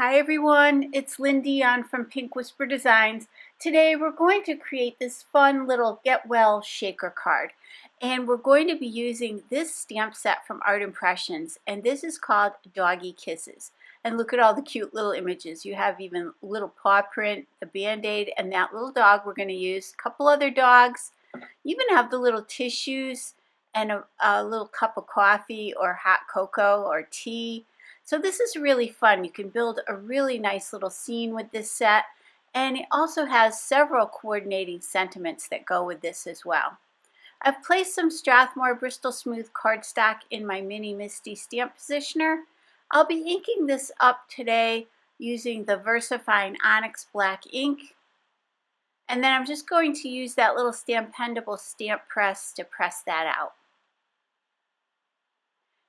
Hi everyone, it's Lindy on from Pink Whisper Designs. Today we're going to create this fun little Get Well shaker card. And we're going to be using this stamp set from Art Impressions, and this is called Doggy Kisses. And look at all the cute little images. You have even a little paw print, the band-aid, and that little dog we're going to use, a couple other dogs. You even have the little tissues and a little cup of coffee or hot cocoa or tea. So this is really fun. You can build a really nice little scene with this set, and it also has several coordinating sentiments that go with this as well. I've placed some Strathmore Bristol Smooth cardstock in my mini MISTI stamp positioner. I'll be inking this up today using the Versafine Onyx black ink, and then I'm just going to use that little Stampendable stamp press to press that out.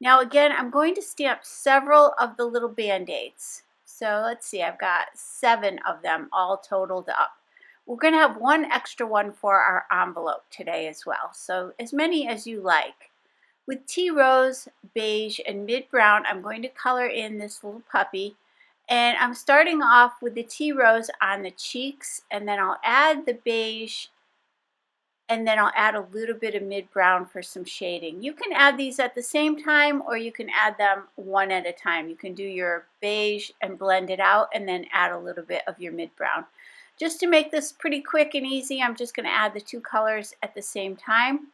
Now again, I'm going to stamp several of the little band-aids. So let's see, I've got 7 of them all totaled up. We're going to have one extra one for our envelope today as well. So as many as you like. With tea rose, beige, and mid brown, I'm going to color in this little puppy. And I'm starting off with the tea rose on the cheeks, and then I'll add the beige, and then I'll add a little bit of mid-brown for some shading. You can add these at the same time, or you can add them one at a time. You can do your beige and blend it out and then add a little bit of your mid-brown. Just to make this pretty quick and easy, I'm just going to add the 2 colors at the same time.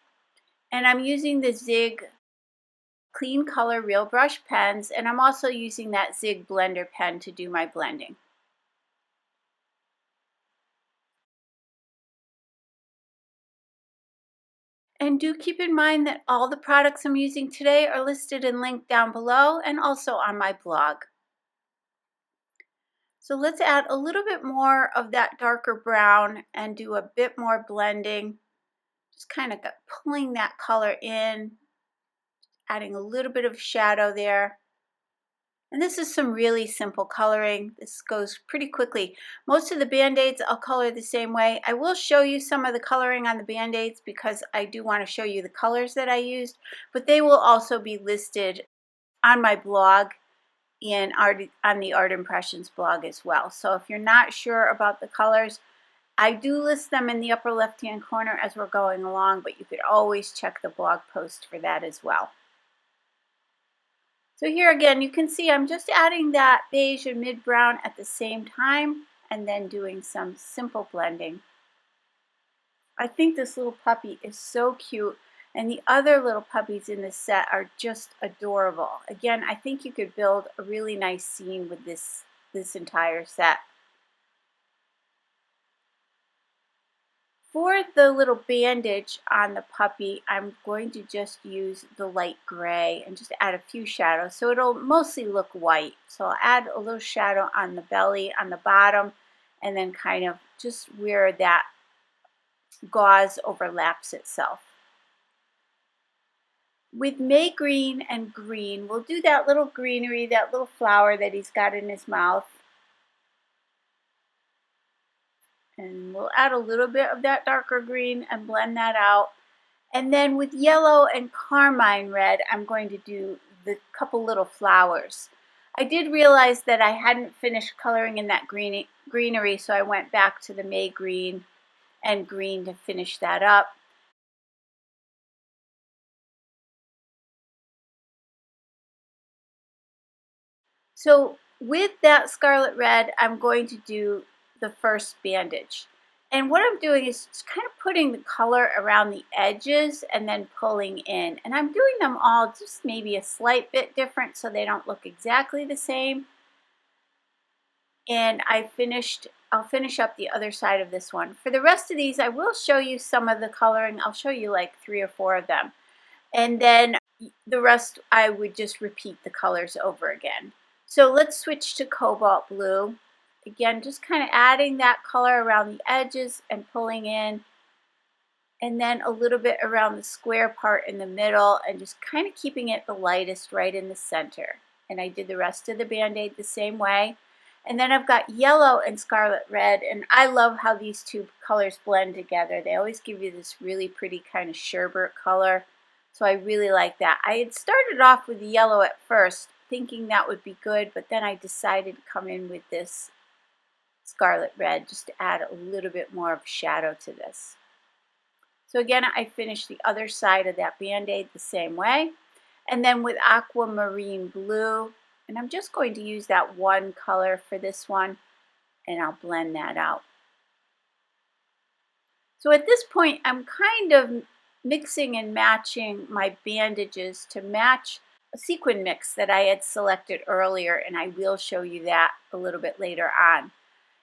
And I'm using the Zig Clean Color Real Brush pens, and I'm also using that Zig Blender pen to do my blending. And do keep in mind that all the products I'm using today are listed and linked down below and also on my blog. So let's add a little bit more of that darker brown and do a bit more blending. Just kind of pulling that color in, adding a little bit of shadow there. And this is some really simple coloring. This goes pretty quickly. Most of the band-aids I'll color the same way. I will show you some of the coloring on the band-aids because I do want to show you the colors that I used, but they will also be listed on my blog and on the Art Impressions blog as well. So if you're not sure about the colors, I do list them in the upper left-hand corner as we're going along, but you could always check the blog post for that as well. So here again, you can see I'm just adding that beige and mid-brown at the same time and then doing some simple blending. I think this little puppy is so cute, and the other little puppies in this set are just adorable. Again, I think you could build a really nice scene with this entire set. For the little bandage on the puppy, I'm going to just use the light gray and just add a few shadows. So it'll mostly look white. So I'll add a little shadow on the belly, on the bottom, and then kind of just where that gauze overlaps itself. With May Green and Green, we'll do that little greenery, that little flower that he's got in his mouth. And we'll add a little bit of that darker green and blend that out. And then with yellow and carmine red, I'm going to do the couple little flowers. I did realize that I hadn't finished coloring in that greenery, so I went back to the May Green and Green to finish that up. So with that scarlet red, I'm going to do the first bandage. And what I'm doing is just kind of putting the color around the edges and then pulling in. And I'm doing them all just maybe a slight bit different so they don't look exactly the same. And I'll finish up the other side of this one. For the rest of these, I will show you some of the coloring. I'll show you like 3 or 4 of them. And then the rest, I would just repeat the colors over again. So let's switch to cobalt blue. Again, just kind of adding that color around the edges and pulling in, and then a little bit around the square part in the middle, and just kind of keeping it the lightest right in the center. And I did the rest of the band-aid the same way. And then I've got yellow and scarlet red, and I love how these 2 colors blend together. They always give you this really pretty kind of sherbet color, so I really like that. I had started off with the yellow at first, thinking that would be good, but then I decided to come in with this scarlet red just to add a little bit more of shadow to this. So again, I finished the other side of that Band-Aid the same way. And then with aquamarine blue, and I'm just going to use that one color for this one, and I'll blend that out. So at this point, I'm kind of mixing and matching my bandages to match a sequin mix that I had selected earlier, and I will show you that a little bit later on.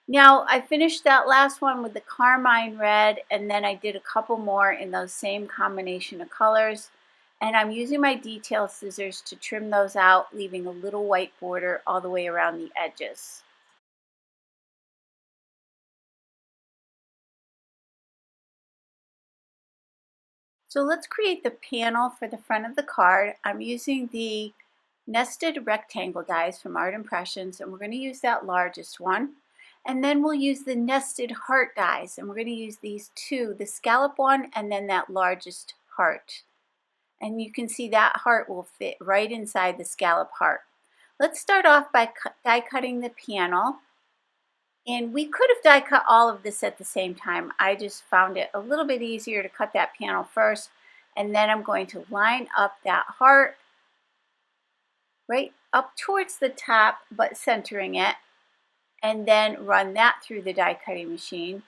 Now, I finished that last one with the carmine red, and then I did a couple more in those same combination of colors. And I'm using my detail scissors to trim those out, leaving a little white border all the way around the edges. So let's create the panel for the front of the card. I'm using the nested rectangle dies from Art Impressions, and we're going to use that largest one. And then we'll use the nested heart dies, and we're going to use these two, the scallop one and then that largest heart. And you can see that heart will fit right inside the scallop heart. Let's start off by die cutting the panel. And we could have die cut all of this at the same time. I just found it a little bit easier to cut that panel first. And then I'm going to line up that heart right up towards the top, but centering it. And then run that through the die cutting machine.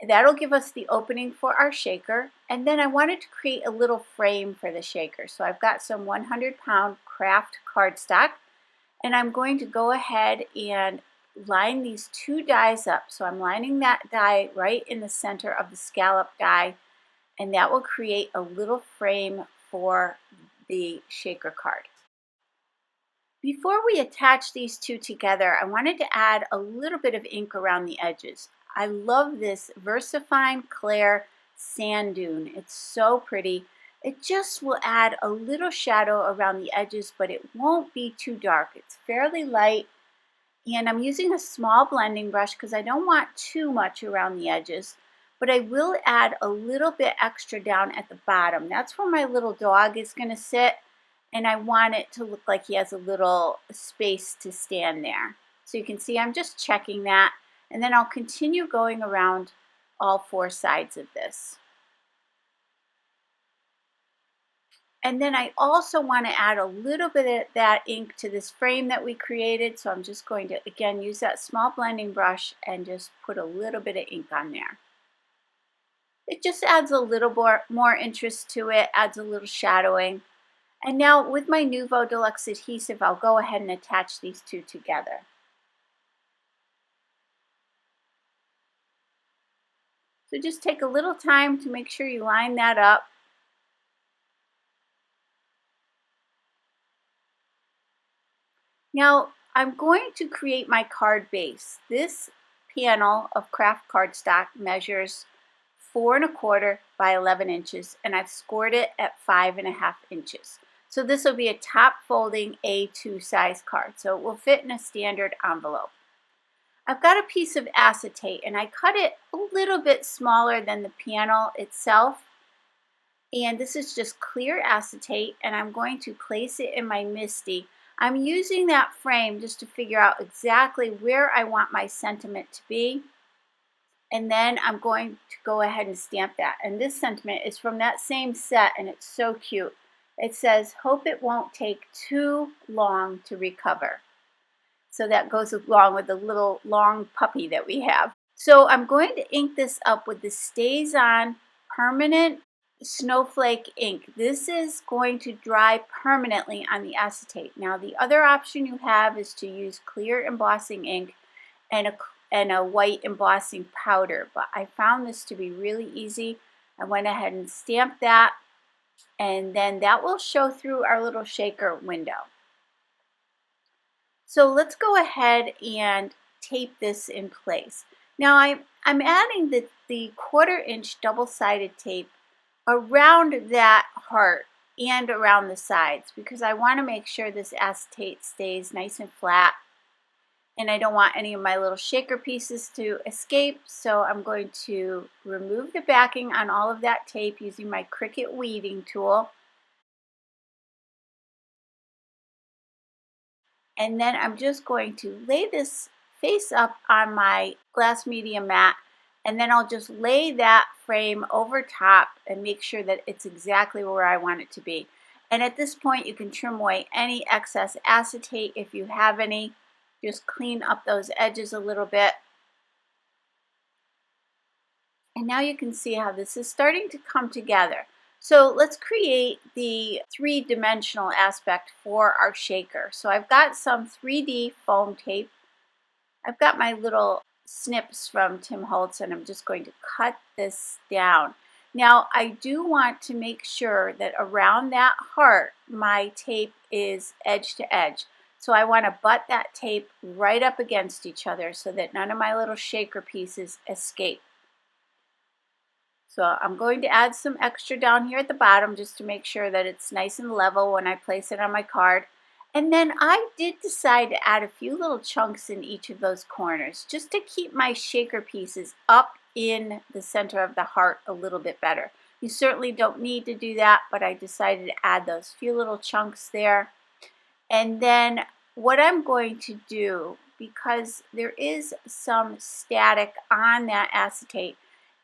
That'll give us the opening for our shaker. And then I wanted to create a little frame for the shaker. So I've got some 100-pound Kraft cardstock, and I'm going to go ahead and line these two dies up. So I'm lining that die right in the center of the scallop die, and that will create a little frame for the shaker card. Before we attach these two together, I wanted to add a little bit of ink around the edges. I love this Versafine Clair Sand Dune. It's so pretty. It just will add a little shadow around the edges, but it won't be too dark. It's fairly light, and I'm using a small blending brush because I don't want too much around the edges, but I will add a little bit extra down at the bottom. That's where my little dog is going to sit. And I want it to look like he has a little space to stand there. So you can see I'm just checking that, and then I'll continue going around all four sides of this. And then I also want to add a little bit of that ink to this frame that we created, so I'm just going to again use that small blending brush and just put a little bit of ink on there. It just adds a little more interest to it, adds a little shadowing. And now with my Nuvo Deluxe adhesive, I'll go ahead and attach these two together. So just take a little time to make sure you line that up. Now I'm going to create my card base. This panel of Kraft cardstock measures 4 1/4 by 11 inches, and I've scored it at 5 1/2 inches. So this will be a top folding A2 size card, so it will fit in a standard envelope. I've got a piece of acetate, and I cut it a little bit smaller than the panel itself. And this is just clear acetate, and I'm going to place it in my MISTI. I'm using that frame just to figure out exactly where I want my sentiment to be. And then I'm going to go ahead and stamp that. And this sentiment is from that same set, and it's so cute. It says, "Hope it won't take too long to recover." So that goes along with the little long puppy that we have. So I'm going to ink this up with the Staz-on permanent Snowflake ink. This is going to dry permanently on the acetate. Now the other option you have is to use clear embossing ink and a white embossing powder, but I found this to be really easy. I went ahead and stamped that, and then that will show through our little shaker window. So let's go ahead and tape this in place. Now I'm adding the 1/4 inch double-sided tape around that heart and around the sides because I want to make sure this acetate stays nice and flat, and I don't want any of my little shaker pieces to escape. So I'm going to remove the backing on all of that tape using my Cricut weeding tool. And then I'm just going to lay this face up on my glass medium mat, and then I'll just lay that frame over top and make sure that it's exactly where I want it to be. And at this point, you can trim away any excess acetate if you have any. Just clean up those edges a little bit. And now you can see how this is starting to come together. So let's create the three-dimensional aspect for our shaker. So I've got some 3D foam tape. I've got my little snips from Tim Holtz, and I'm just going to cut this down. Now I do want to make sure that around that heart my tape is edge to edge. So I want to butt that tape right up against each other so that none of my little shaker pieces escape. So I'm going to add some extra down here at the bottom just to make sure that it's nice and level when I place it on my card. And then I did decide to add a few little chunks in each of those corners just to keep my shaker pieces up in the center of the heart a little bit better. You certainly don't need to do that, but I decided to add those few little chunks there. And then what I'm going to do, because there is some static on that acetate,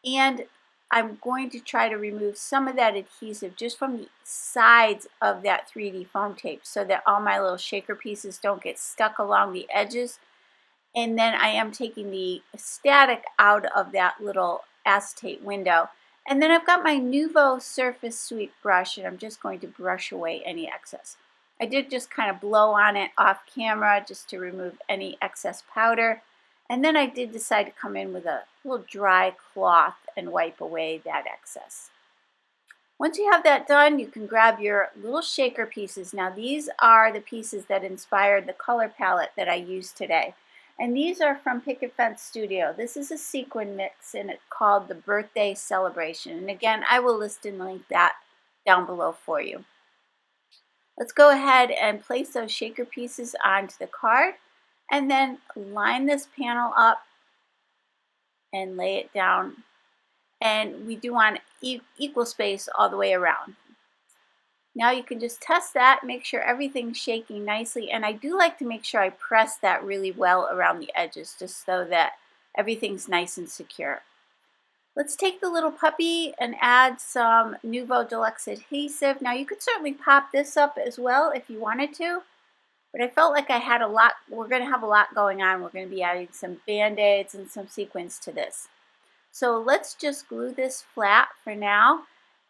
and I'm going to try to remove some of that adhesive just from the sides of that 3D foam tape so that all my little shaker pieces don't get stuck along the edges. And then I am taking the static out of that little acetate window. And then I've got my Nuvo Surface Sweep brush, and I'm just going to brush away any excess. I did just kind of blow on it off camera just to remove any excess powder. And then I did decide to come in with a little dry cloth and wipe away that excess. Once you have that done, you can grab your little shaker pieces. Now these are the pieces that inspired the color palette that I used today. And these are from Picket Studio. This is a sequin mix, and it's called the Birthday Celebration. And again, I will list and link that down below for you. Let's go ahead and place those shaker pieces onto the card. And then line this panel up and lay it down. And we do want equal space all the way around. Now you can just test that, make sure everything's shaking nicely. And I do like to make sure I press that really well around the edges just so that everything's nice and secure. Let's take the little puppy and add some Nuvo Deluxe adhesive. Now you could certainly pop this up as well if you wanted to. But I felt like I had a lot, we're going to have a lot going on. We're going to be adding some band-aids and some sequins to this. So let's just glue this flat for now.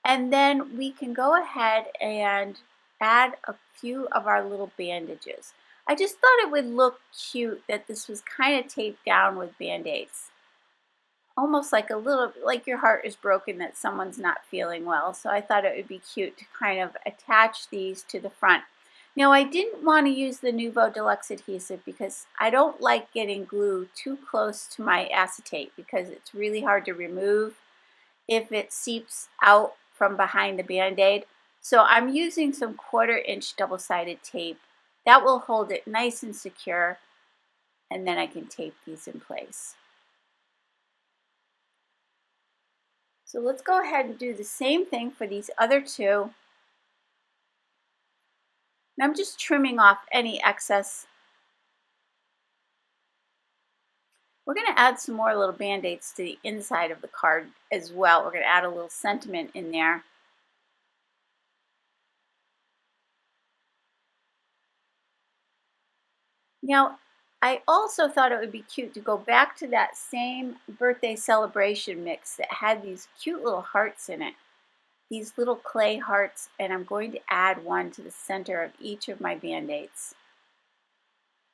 And then we can go ahead and add a few of our little bandages. I just thought it would look cute that this was kind of taped down with band-aids. Almost like a little, like your heart is broken that someone's not feeling well. So I thought it would be cute to kind of attach these to the front. Now I didn't want to use the Nuvo Deluxe adhesive because I don't like getting glue too close to my acetate because it's really hard to remove if it seeps out from behind the band-aid. So I'm using some 1/4-inch double-sided tape. That will hold it nice and secure, and then I can tape these in place. So let's go ahead and do the same thing for these other two. And I'm just trimming off any excess. We're going to add some more little band-aids to the inside of the card as well. We're going to add a little sentiment in there. Now, I also thought it would be cute to go back to that same birthday celebration mix that had these cute little hearts in it. These little clay hearts, and I'm going to add one to the center of each of my band-aids.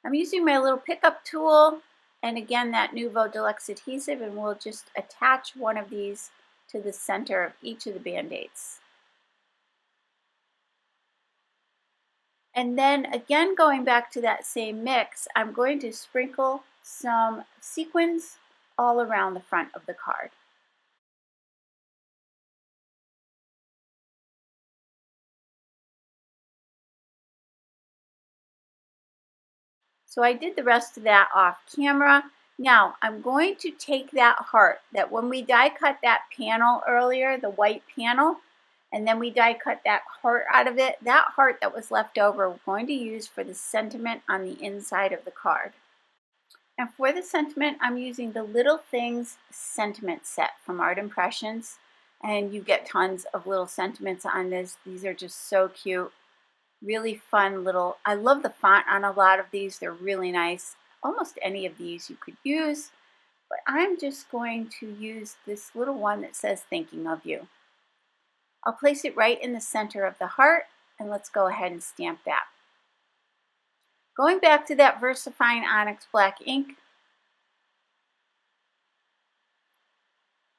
I'm using my little pickup tool and again that Nuvo Deluxe adhesive, and we'll just attach one of these to the center of each of the band-aids. And then again, going back to that same mix, I'm going to sprinkle some sequins all around the front of the card. So I did the rest of that off camera. Now I'm going to take that heart that when we die cut that panel earlier, the white panel, And then we die cut that heart out of it. That heart that was left over, we're going to use for the sentiment on the inside of the card. And for the sentiment, I'm using the Little Things sentiment set from Art Impressions. And you get tons of little sentiments on this. These are just so cute. Really fun little, I love the font on a lot of these. They're really nice. Almost any of these you could use. But I'm just going to use this little one that says thinking of you. I'll place it right in the center of the heart, and let's go ahead and stamp that. Going back to that Versafine Onyx black ink,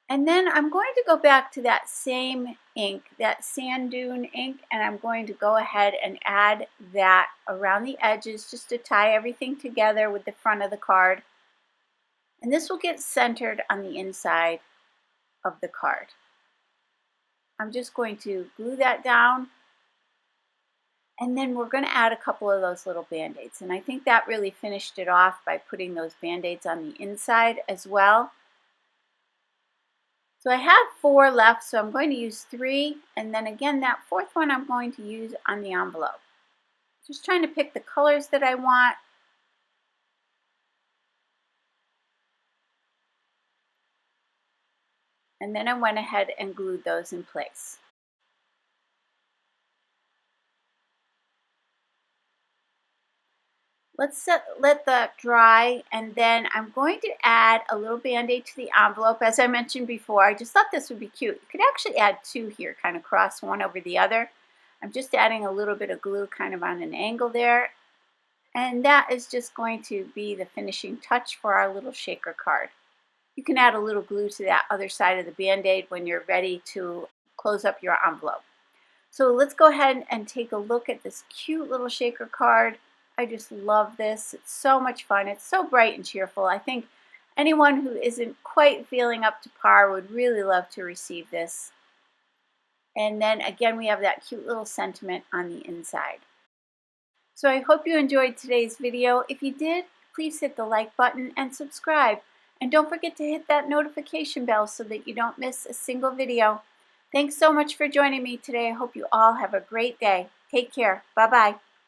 and then I'm going to go back to that same ink, that Sand Dune ink, and I'm going to go ahead and add that around the edges just to tie everything together with the front of the card. And this will get centered on the inside of the card. I'm just going to glue that down, and then we're going to add a couple of those little band-aids. And I think that really finished it off by putting those band-aids on the inside as well. So I have 4 left, so I'm going to use 3, and then again that 4th one I'm going to use on the envelope. Just trying to pick the colors that I want. And then I went ahead and glued those in place. Let that dry, and then I'm going to add a little band-aid to the envelope. As I mentioned before, I just thought this would be cute. You could actually add 2 here, kind of cross one over the other. I'm just adding a little bit of glue kind of on an angle there. And that is just going to be the finishing touch for our little shaker card. You can add a little glue to that other side of the band-aid when you're ready to close up your envelope. So let's go ahead and take a look at this cute little shaker card. I just love this. It's so much fun. It's so bright and cheerful. I think anyone who isn't quite feeling up to par would really love to receive this. And then again, we have that cute little sentiment on the inside. So I hope you enjoyed today's video. If you did, please hit the like button and subscribe. And don't forget to hit that notification bell so that you don't miss a single video. Thanks so much for joining me today. I hope you all have a great day. Take care. Bye-bye.